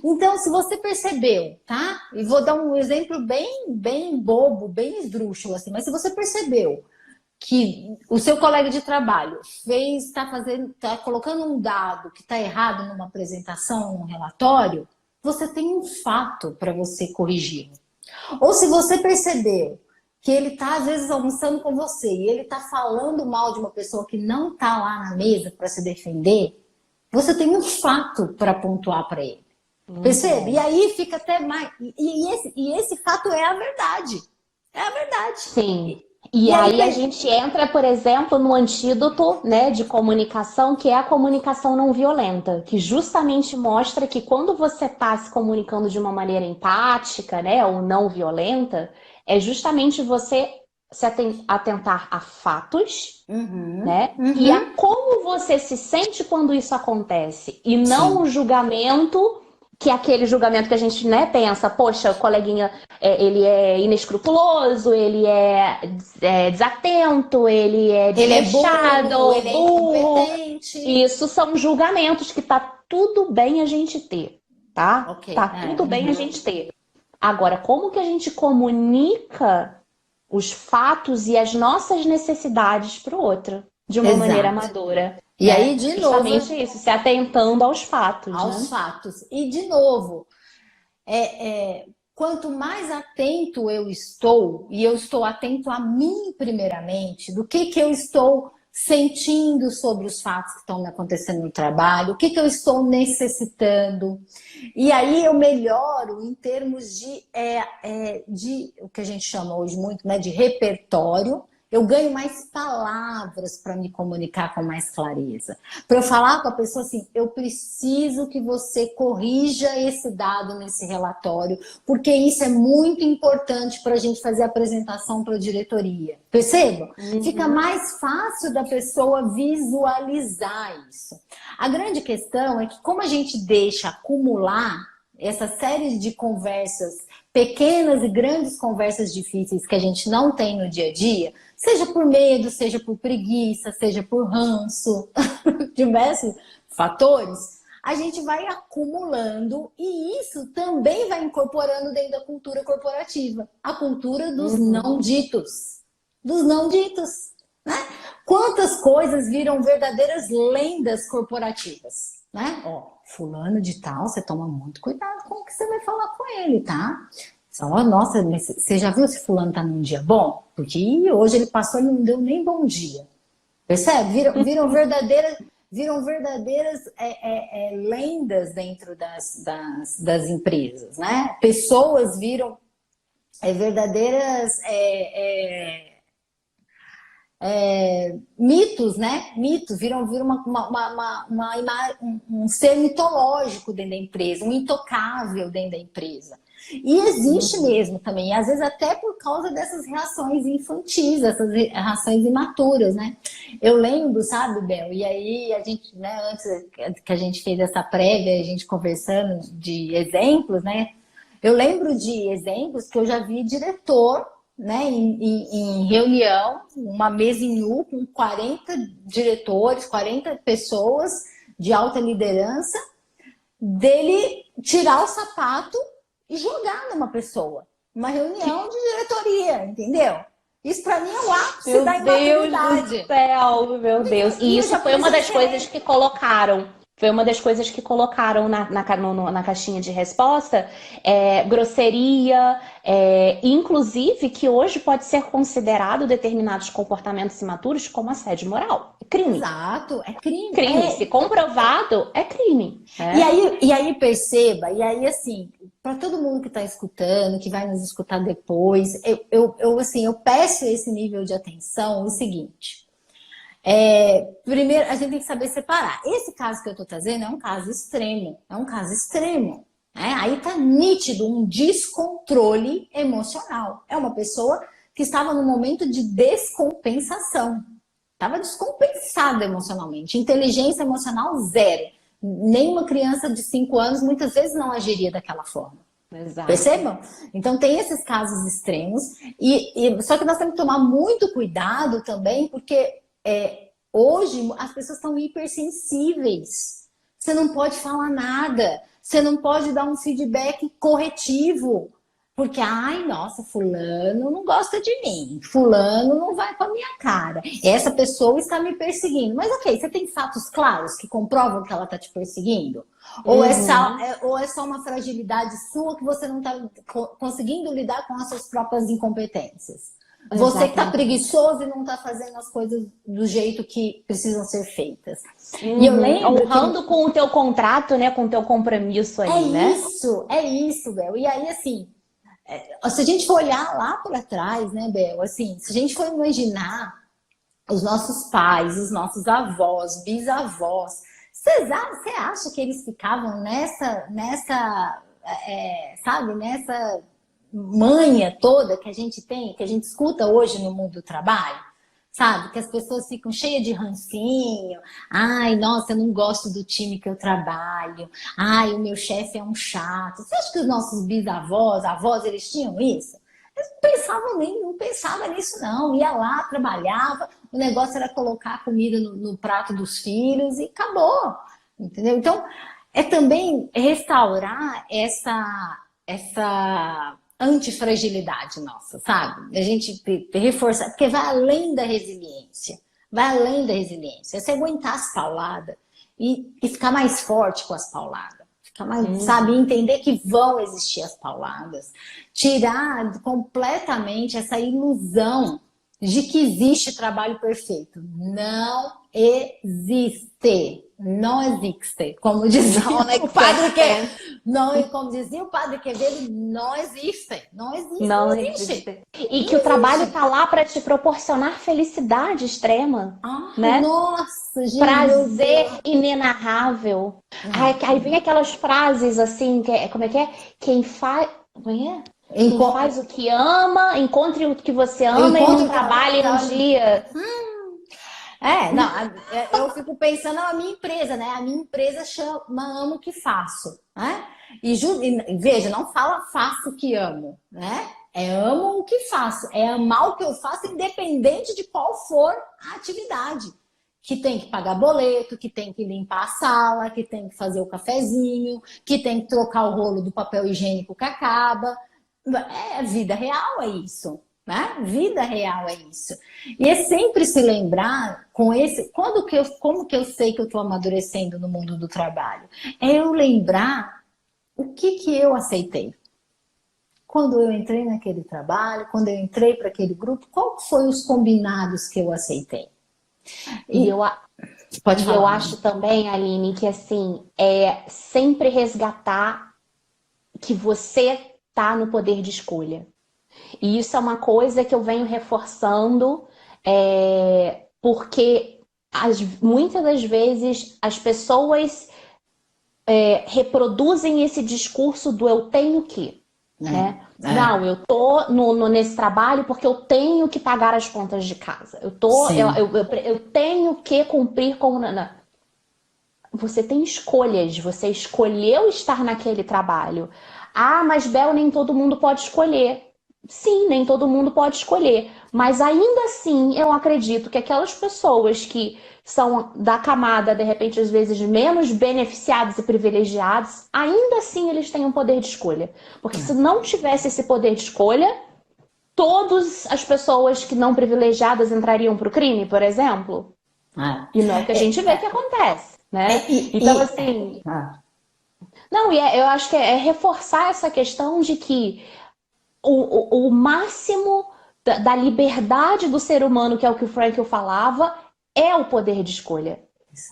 Então, se você percebeu, tá? E vou dar um exemplo bem bobo, bem esdrúxulo, assim, mas se você percebeu que o seu colega de trabalho está colocando um dado que está errado numa apresentação, num relatório, você tem um fato para você corrigir. Ou se você percebeu que ele está, às vezes, almoçando com você e ele está falando mal de uma pessoa que não está lá na mesa para se defender, você tem um fato para pontuar para ele. Percebe? E aí fica até mais... E esse fato é a verdade. É a verdade. Sim. E aí a gente entra, por exemplo, no antídoto, né, de comunicação, que é a comunicação não violenta, que justamente mostra que quando você está se comunicando de uma maneira empática, né, ou não violenta, é justamente você se atentar a fatos, né, e a como você se sente quando isso acontece, e não o julgamento, que é aquele julgamento que a gente, né, pensa, poxa, o coleguinha, ele é inescrupuloso, ele é desatento, ele é desleixado, ele é incompetente. Isso são julgamentos que tá tudo bem a gente ter, tá? Okay. Tá tudo bem a gente ter. Agora, como que a gente comunica os fatos e as nossas necessidades para o outro de uma maneira amadora? E aí, de novo... Justamente isso, se atentando aos fatos. Aos fatos. E, de novo, quanto mais atento eu estou, e eu estou atento a mim primeiramente, do que eu estou sentindo sobre os fatos que estão me acontecendo no trabalho, o que eu estou necessitando. E aí eu melhoro em termos de o que a gente chama hoje muito, né, de repertório. Eu ganho mais palavras para me comunicar com mais clareza. Para eu falar com a pessoa assim, eu preciso que você corrija esse dado nesse relatório, porque isso é muito importante para a gente fazer a apresentação para a diretoria. Percebam? Fica mais fácil da pessoa visualizar isso. A grande questão é que como a gente deixa acumular essa série de conversas, pequenas e grandes conversas difíceis que a gente não tem no dia a dia, seja por medo, seja por preguiça, seja por ranço, diversos fatores, a gente vai acumulando e isso também vai incorporando dentro da cultura corporativa, a cultura dos não ditos. Dos não ditos, né? Quantas coisas viram verdadeiras lendas corporativas, né? Ó, fulano de tal, você toma muito cuidado com o que você vai falar com ele, tá? Nossa, você já viu se fulano tá num dia bom? Porque hoje ele passou e não deu nem bom dia. Percebe? Viram verdadeiras lendas dentro das empresas, né? Pessoas viram verdadeiras mitos, né? Mitos viram um ser mitológico dentro da empresa, um intocável dentro da empresa. E existe mesmo também, às vezes até por causa dessas reações infantis, essas reações imaturas, né? Eu lembro, sabe, Bel? E aí a gente, né, antes que a gente fez essa prévia, a gente conversando de exemplos, né? Eu lembro de exemplos que eu já vi diretor, né, em reunião, uma mesa em U com 40 diretores, 40 pessoas de alta liderança, dele tirar o sapato e jogar numa pessoa. Uma reunião de diretoria, entendeu? Isso para mim é o ápice da imaturidade. Meu Deus do céu, meu Deus. E isso foi uma das coisas que colocaram. Foi uma das coisas que colocaram na caixinha de resposta, grosseria, inclusive que hoje pode ser considerado determinados comportamentos imaturos como assédio moral. Crime. Exato, é crime. Crime, se comprovado, é crime. E aí perceba, e aí assim, para todo mundo que está escutando, que vai nos escutar depois, eu peço esse nível de atenção, o seguinte... primeiro, a gente tem que saber separar. Esse caso que eu estou trazendo é um caso extremo. É um caso extremo. Né? Aí tá nítido um descontrole emocional. É uma pessoa que estava num momento de descompensação. Estava descompensada emocionalmente. Inteligência emocional zero. Nenhuma criança de 5 anos muitas vezes não agiria daquela forma. Exato. Percebam? Então tem esses casos extremos. Só que nós temos que tomar muito cuidado também, porque Hoje, as pessoas estão hipersensíveis. Você não pode falar nada. Você não pode dar um feedback corretivo. Porque, ai, nossa, fulano não gosta de mim. Fulano não vai com a minha cara. Essa pessoa está me perseguindo. Mas, ok, você tem fatos claros que comprovam que ela está te perseguindo? Ou é só uma fragilidade sua que você não está conseguindo lidar com as suas próprias incompetências? Você que está preguiçoso e não está fazendo as coisas do jeito que precisam ser feitas. E eu lembro honrando com o teu contrato, né? Com o teu compromisso aí, né? É isso, Bel. E aí, assim, se a gente for olhar lá para trás, né, Bel? Assim, se a gente for imaginar os nossos pais, os nossos avós, bisavós, você acha que eles ficavam sabe, nessa manha toda que a gente tem, que a gente escuta hoje no mundo do trabalho, sabe? Que as pessoas ficam cheias de rancinho. Ai, nossa, eu não gosto do time que eu trabalho. Ai, o meu chefe é um chato. Você acha que os nossos bisavós, avós, eles tinham isso? Eles não pensavam nisso, não. Ia lá, trabalhava, o negócio era colocar a comida no prato dos filhos e acabou. Entendeu? Então, é também restaurar essa antifragilidade nossa, sabe? A gente reforçar, porque vai além da resiliência. Vai além da resiliência. É você aguentar as pauladas e ficar mais forte com as pauladas. Ficar mais, sabe? Entender que vão existir as pauladas. Tirar completamente essa ilusão de que existe trabalho perfeito. Não existe. Não existe. Como dizia o padre Quevedo. Como dizia o padre Quevedo, não existe. Não existe. Não existe. E que o trabalho tá lá para te proporcionar felicidade extrema, né? Nossa, gente. Prazer inenarrável. Aí vem aquelas frases assim, como é que é? Quem faz o que ama, encontre o que você ama e não trabalhe um dia. Eu fico pensando na minha empresa, né? A minha empresa chama Amo o que Faço, né? E veja, não fala faço o que amo, né? É amo o que faço, é amar o que eu faço, independente de qual for a atividade. Que tem que pagar boleto, que tem que limpar a sala, que tem que fazer o cafezinho, que tem que trocar o rolo do papel higiênico que acaba. Vida real é isso. Né? Vida real é isso. E é sempre se lembrar como que eu sei que eu estou amadurecendo no mundo do trabalho? É eu lembrar o que eu aceitei. Quando eu entrei naquele trabalho, quando eu entrei para aquele grupo, qual foram os combinados que eu aceitei? Eu acho também, Aline, que assim, é sempre resgatar que você tá no poder de escolha. E isso é uma coisa que eu venho reforçando, porque muitas das vezes as pessoas reproduzem esse discurso do eu tenho que, né? Não, eu tô nesse trabalho porque eu tenho que pagar as contas de casa. Eu tenho que cumprir com... Você tem escolhas, você escolheu estar naquele trabalho. Ah, mas Bel, nem todo mundo pode escolher. Sim, nem todo mundo pode escolher, mas ainda assim eu acredito que aquelas pessoas que são da camada, de repente, às vezes menos beneficiados e privilegiados, ainda assim eles têm um poder de escolha. Porque se não tivesse esse poder de escolha, todas as pessoas que não privilegiadas entrariam para o crime, por exemplo. E não é o que a gente vê que acontece, né? Então, assim... eu acho que é reforçar essa questão de que o máximo da liberdade do ser humano, que é o que o Frankl falava, é o poder de escolha.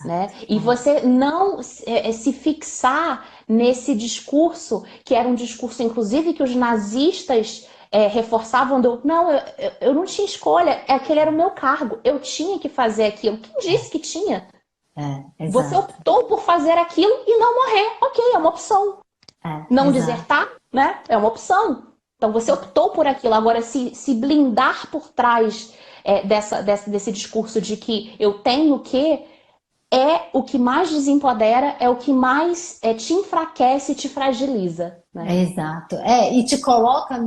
Né? E você não se fixar nesse discurso, que era um discurso, inclusive, que os nazistas reforçavam eu não tinha escolha, aquele era o meu cargo, eu tinha que fazer aquilo. Quem disse que tinha? Você optou por fazer aquilo e não morrer. Ok, é uma opção. Não desertar, né? É uma opção. Então você optou por aquilo. Agora, se blindar por trás desse discurso de que eu tenho que, é o que mais desempodera, é o que mais te enfraquece e te fragiliza. Né? Exato. E te coloca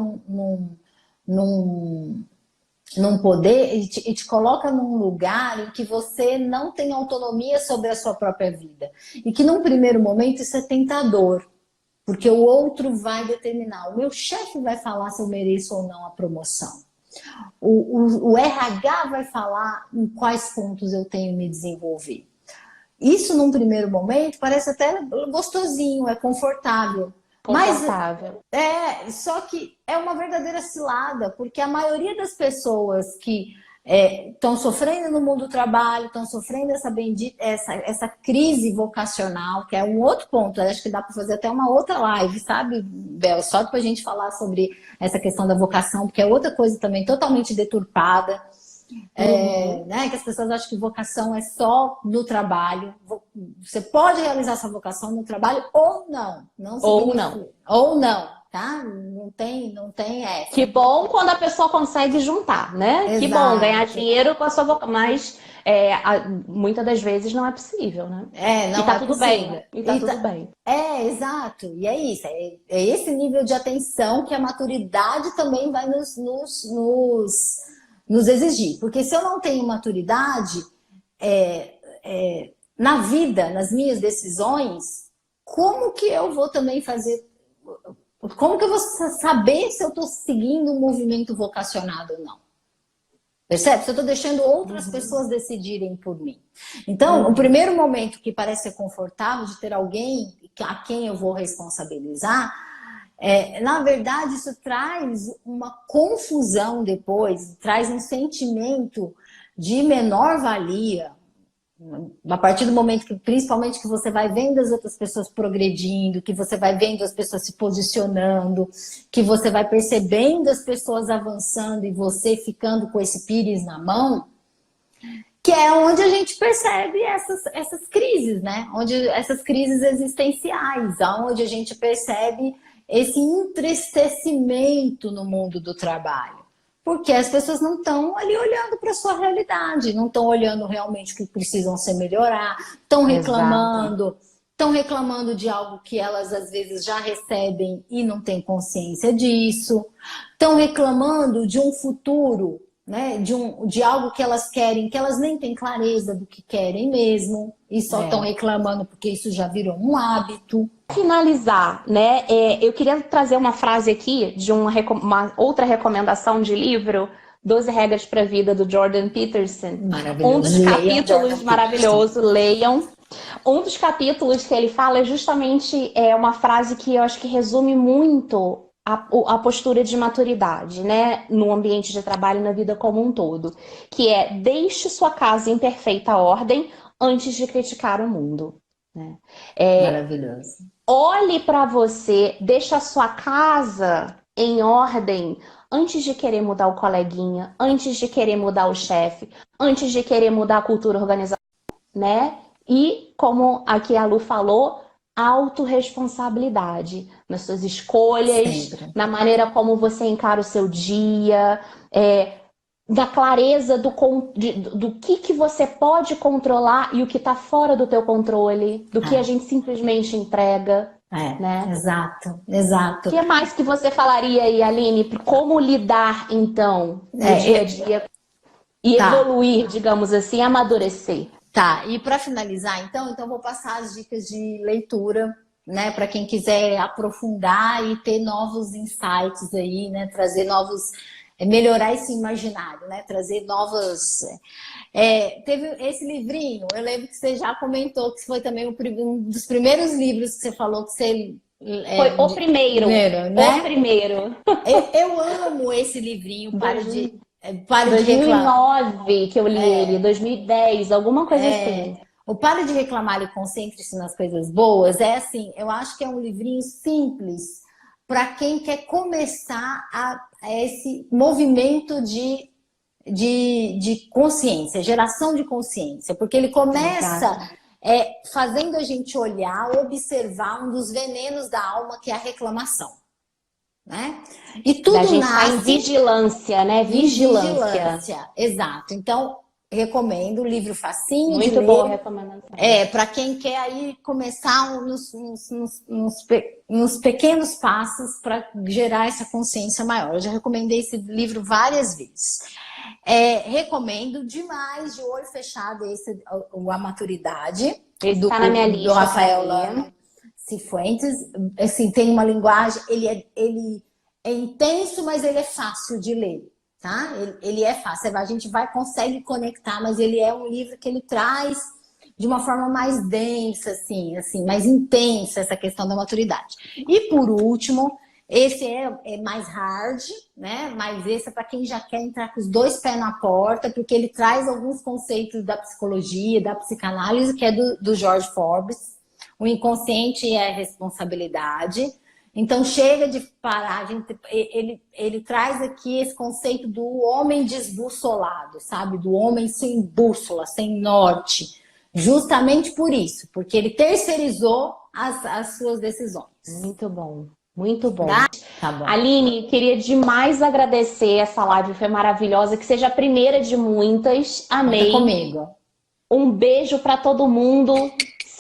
num poder e te coloca num lugar em que você não tem autonomia sobre a sua própria vida. E que num primeiro momento isso é tentador, porque o outro vai determinar. O meu chefe vai falar se eu mereço ou não a promoção. O RH vai falar em quais pontos eu tenho que me desenvolver. Isso num primeiro momento parece até gostosinho, é confortável. Confortável. Mas só que é uma verdadeira cilada, porque a maioria das pessoas que estão sofrendo no mundo do trabalho, estão sofrendo essa crise vocacional, que é um outro ponto, acho que dá para fazer até uma outra live, sabe, Bel? Só para a gente falar sobre essa questão da vocação, porque é outra coisa também totalmente deturpada. Né, que as pessoas acham que vocação é só no trabalho. Você pode realizar sua vocação no trabalho ou não. Ou não, tá? Não tem essa. Que bom quando a pessoa consegue juntar, né? Exato. Que bom ganhar dinheiro com a sua vocação, mas muitas das vezes não é possível, né? Não e tá é tudo possível. bem. E tá tudo bem. Exato. E é isso. É esse nível de atenção que a maturidade também vai nos exigir. Porque se eu não tenho maturidade na vida, nas minhas decisões, como que eu vou também fazer? Como que eu vou saber se eu estou seguindo um movimento vocacionado ou não? Percebe? Se eu estou deixando outras pessoas decidirem por mim. Então, o primeiro momento que parece ser confortável de ter alguém a quem eu vou responsabilizar, na verdade, isso traz uma confusão depois, traz um sentimento de menor valia. A partir do momento que, principalmente, que você vai vendo as outras pessoas progredindo, que você vai vendo as pessoas se posicionando, que você vai percebendo as pessoas avançando e você ficando com esse pires na mão, que é onde a gente percebe essas crises, né? Onde essas crises existenciais, onde a gente percebe esse entristecimento no mundo do trabalho. Porque as pessoas não estão ali olhando para a sua realidade, não estão olhando realmente o que precisam se melhorar, estão reclamando de algo que elas às vezes já recebem e não têm consciência disso, estão reclamando de um futuro, né, de algo que elas querem, que elas nem têm clareza do que querem mesmo, e só estão reclamando porque isso já virou um hábito. Finalizar, né? Eu queria trazer uma frase aqui de uma outra recomendação de livro, 12 Regras para a Vida, do Jordan Peterson. Maravilhoso. Um dos capítulos maravilhoso, leiam. Um dos capítulos que ele fala é justamente uma frase que eu acho que resume muito a postura de maturidade, né? No ambiente de trabalho e na vida como um todo. Que é: deixe sua casa em perfeita ordem antes de criticar o mundo. Né? Maravilhoso. Olhe para você, deixa a sua casa em ordem antes de querer mudar o coleguinha, antes de querer mudar o chefe, antes de querer mudar a cultura organizacional, né? E, como aqui a Lu falou, autorresponsabilidade nas suas escolhas, na maneira como você encara o seu dia, da clareza do que você pode controlar e o que está fora do teu controle, do que a gente simplesmente entrega. Né? Exato. O que mais que você falaria aí, Aline? Como lidar, então, no dia a dia e evoluir, digamos assim, amadurecer? Tá, e para finalizar, então vou passar as dicas de leitura, né, para quem quiser aprofundar e ter novos insights aí, né, trazer novos, melhorar esse imaginário, né, trazer novos... teve esse livrinho, eu lembro que você já comentou que foi também um dos primeiros livros que você falou que você... Foi o primeiro, né? O primeiro. Eu amo esse livrinho, Pare de 2009 que eu li ele, 2010, alguma coisa assim. O Pare de Reclamar e Concentre-se nas Coisas Boas é assim, eu acho que é um livrinho simples para quem quer começar a esse movimento de consciência, geração de consciência, porque ele começa fazendo a gente olhar, observar um dos venenos da alma, que é a reclamação. Né? E tudo a gente nasce tá em vigilância, né? Vigilância. Exato. Então, recomendo, livro facinho de Muito ler. boa recomendação. Para quem quer aí começar nos pequenos passos para gerar essa consciência maior. Eu já recomendei esse livro várias vezes. Recomendo demais, de olho fechado, A Maturidade, Esse está na minha lista. do Rafael Cifuentes. Assim, tem uma linguagem, ele é intenso, mas ele é fácil de ler. Tá? Ele é fácil, a gente consegue conectar, mas ele é um livro que ele traz de uma forma mais densa, assim, mais intensa essa questão da maturidade. E por último, esse é mais hard, né? Mas esse é para quem já quer entrar com os dois pés na porta, porque ele traz alguns conceitos da psicologia, da psicanálise, que é do George Forbes. O inconsciente é a responsabilidade. Então, chega de parar, ele traz aqui esse conceito do homem desbussolado, sabe? Do homem sem bússola, sem norte. Justamente por isso, porque ele terceirizou as suas decisões. Muito bom, muito bom. Tá bom. Aline, queria demais agradecer, essa live foi maravilhosa, que seja a primeira de muitas. Amei. Conta comigo. Um beijo para todo mundo.